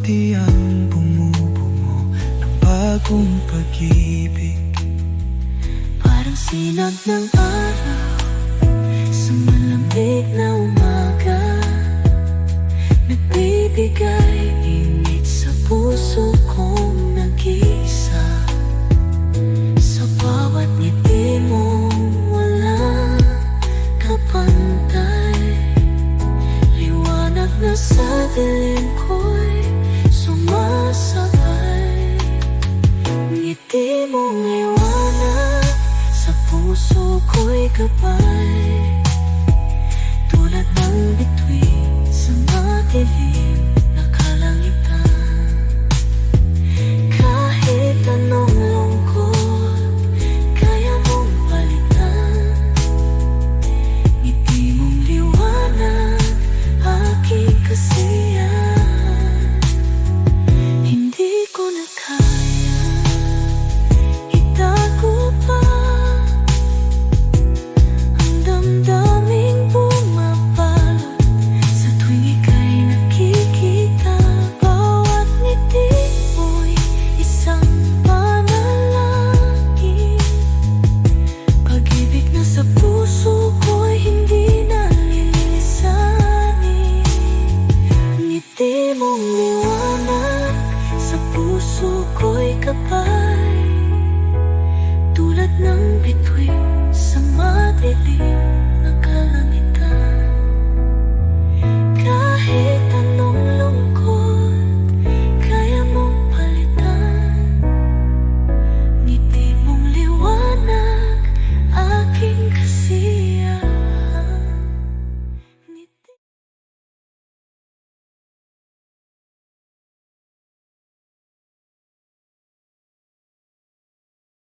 di ang bumubungo ng bagong pag-ibig. Parang sinag ng araw sa malamig na umaga, nagbibigay init sa puso kong nag-iisa. Sa bawat ngiti mo walang kapantay, liwanag na sa dilim ko'y sumasabay. Ngiti mong liwanag sa puso ko'y gabay, tulad ng bituin sa madilim na kalangitan. Kahit anong lungkot kaya mong palitan, ngiti mong liwanag aking kasiyahan. Hindi ko na kaya itago pa ang damdaming bumapalot sa tuwing ika'y nakikita. Bawat ngiti mo'y isang panalangin, pag-ibig na sa puso ko'y hindi na lilisanin. Ngiti mong liwanag